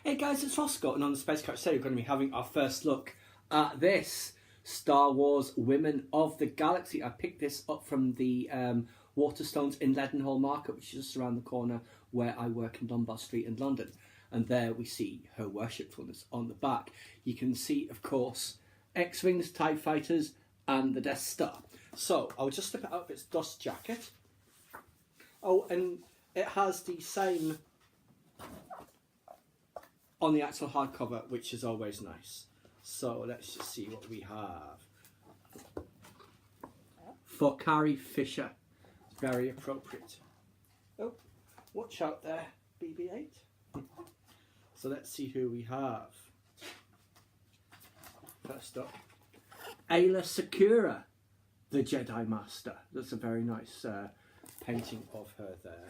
Hey guys, it's Roscoe, and on the Space Couch today we're going to be having our first look at this Star Wars Women of the Galaxy. I picked this up from the Waterstones in Leadenhall Market, which is just around the corner where I work in Dunbar Street in London. And there we see Her Worshipfulness on the back. You can see, of course, X-Wings, TIE Fighters, and the Death Star. So I'll just slip it out of its dust jacket. Oh, and it has the same on the actual hardcover, which is always nice. So let's just see what we have. For Carrie Fisher. Very appropriate. Oh, watch out there, BB-8. So let's see who we have. First up, Ayla Secura, the Jedi Master. That's a very nice painting of her there.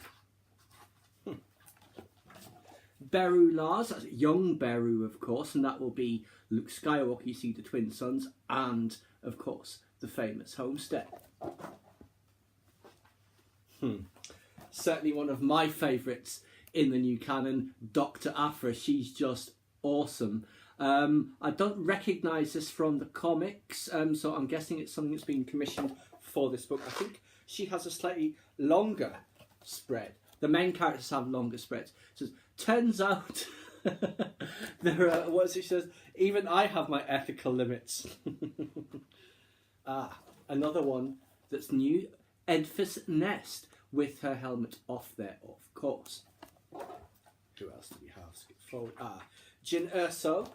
Beru Lars, that's young Beru, of course, and that will be Luke Skywalker. You see the twin sons, and of course the famous homestead. Certainly one of my favourites in the new canon, Dr. Aphra. She's just awesome. I don't recognise this from the comics, so I'm guessing it's something that's been commissioned for this book. I think she has a slightly longer spread. The main characters have longer spreads. It says, turns out there are, what is it, she says, even I have my ethical limits. Another one that's new, Edphys Nest, with her helmet off there, of course. Who else do we have? Skip forward. Jyn Erso.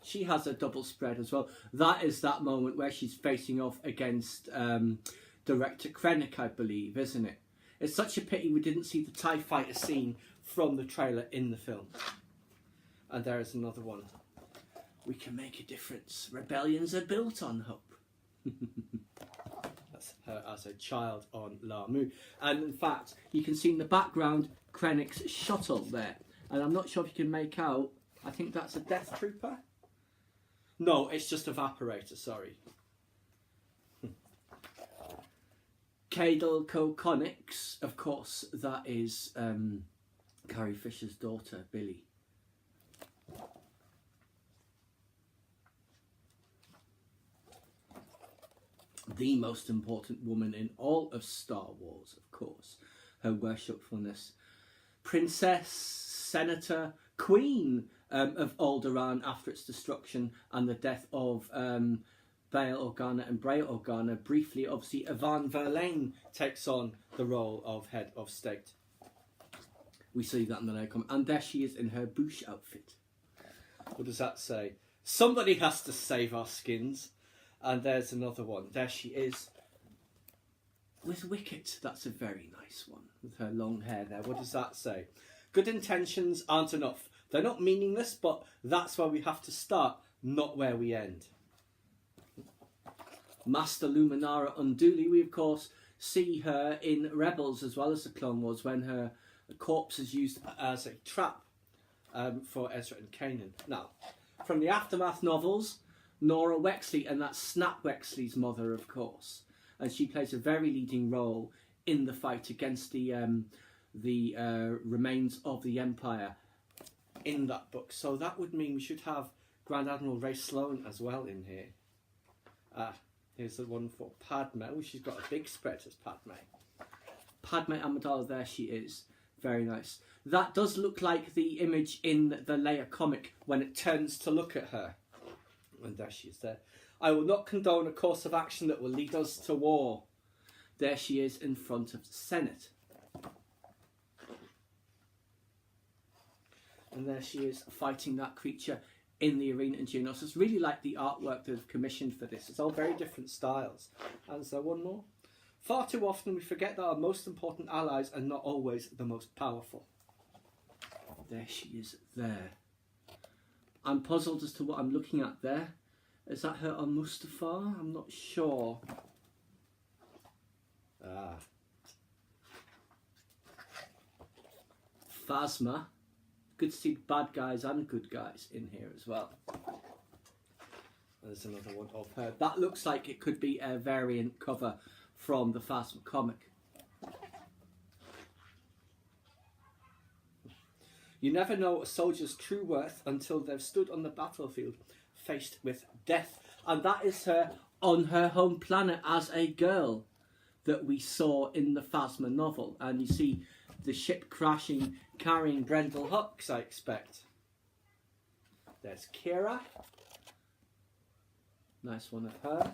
She has a double spread as well. That is that moment where she's facing off against director Krennic, I believe, isn't it? It's such a pity we didn't see the TIE fighter scene from the trailer in the film. And there is another one. We can make a difference. Rebellions are built on hope. That's her as a child on Lamu. And in fact, you can see in the background Krennic's shuttle there. And I'm not sure if you can make out, I think that's a Death Trooper. No, it's just Evaporator, sorry. Cadel Connix, of course, that is Carrie Fisher's daughter, Billy. The most important woman in all of Star Wars, of course. Her Worshipfulness. Princess, Senator, Queen of Alderaan after its destruction and the death of Bail Organa and Bray Organa. Briefly, obviously, Yvonne Verlaine takes on the role of head of state. We see that in the later comment. And there she is in her Bouche outfit. What does that say? Somebody has to save our skins. And there's another one. There she is with Wicket. That's a very nice one with her long hair there. What does that say? Good intentions aren't enough. They're not meaningless, but that's where we have to start, not where we end. Master Luminala Unduli, we of course see her in Rebels as well as the Clone Wars when her corpse is used as a trap for Ezra and Kanan. Now, from the Aftermath novels, Nora Wexley, and that's Snap Wexley's mother, of course, and she plays a very leading role in the fight against the remains of the Empire in that book. So that would mean we should have Grand Admiral Ray Sloane as well in here. Here's the one for Padmé. Oh, she's got a big spread as Padmé. Padmé Amidala, there she is. Very nice. That does look like the image in the Leia comic when it turns to look at her. And there she is there. I will not condone a course of action that will lead us to war. There she is in front of the Senate. And there she is fighting that creature in the arena in Geonosis. Really like the artwork that they've commissioned for this. It's all very different styles. And is there one more? Far too often we forget that our most important allies are not always the most powerful. There she is there. I'm puzzled as to what I'm looking at there. Is that her on Mustafar? I'm not sure. Phasma. Good to see bad guys and good guys in here as well. There's another one of her. That looks like it could be a variant cover from the Phasma comic. You never know a soldier's true worth until they've stood on the battlefield, faced with death. And that is her on her home planet as a girl that we saw in the Phasma novel. And you see the ship crashing, carrying Brendel Hux, I expect. There's Kira. Nice one of her.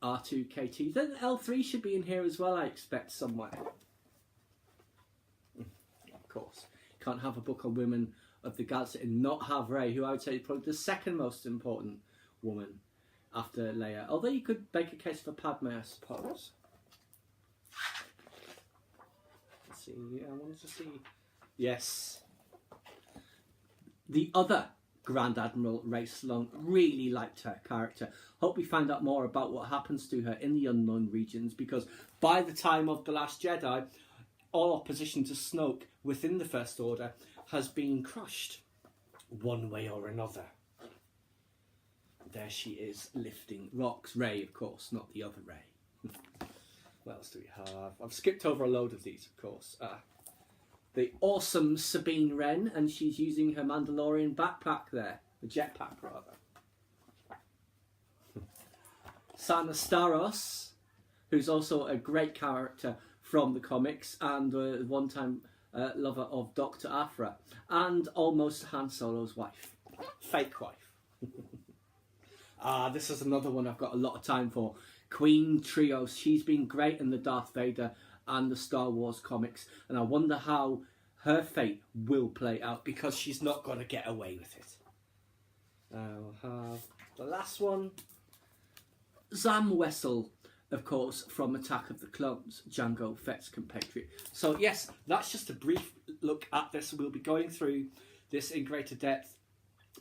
R2KT. Then L3 should be in here as well, I expect, somewhere. Of course. Can't have a book on women of the galaxy and not have Rey, who I would say is probably the second most important woman after Leia. Although you could make a case for Padmé, I suppose. Let's see, I wanted to see... Yes. The other Grand Admiral Rey Sloane, really liked her character. Hope we find out more about what happens to her in the unknown regions, because by the time of The Last Jedi, all opposition to Snoke within the First Order has been crushed, one way or another. There she is, lifting rocks. Rey, of course, not the other Rey. What else do we have? I've skipped over a load of these, of course. The awesome Sabine Wren, and she's using her Mandalorian backpack there. The jetpack, rather. Sana Staros, who's also a great character from the comics, and one-time lover of Dr. Aphra, and almost Han Solo's wife. Fake wife. This is another one I've got a lot of time for. Queen Trios. She's been great in the Darth Vader and the Star Wars comics, and I wonder how her fate will play out, because she's not going to get away with it. We'll have the last one. Zam Wesell, of course, from Attack of the Clones, Jango Fett's compatriot. So yes, that's just a brief look at this. We'll be going through this in greater depth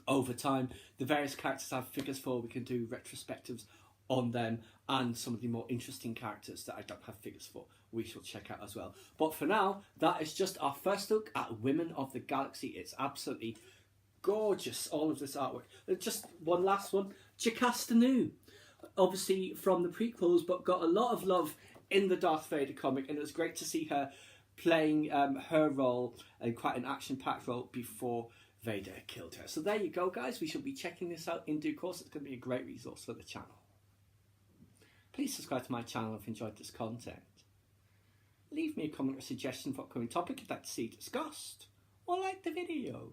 over time. The various characters I have figures for, we can do retrospectives on them, and some of the more interesting characters that I don't have figures for, we shall check out as well. But for now, that is just our first look at Women of the Galaxy. It's absolutely gorgeous, all of this artwork. Just one last one, Jocasta Nu. Obviously from the prequels, but got a lot of love in the Darth Vader comic, and it was great to see her playing her role, and quite an action-packed role, before Vader killed her. So there you go, guys. We shall be checking this out in due course. It's going to be a great resource for the channel. Please subscribe to my channel if you enjoyed this content. Leave me a comment or suggestion for upcoming topic you'd like to see discussed, or like the video.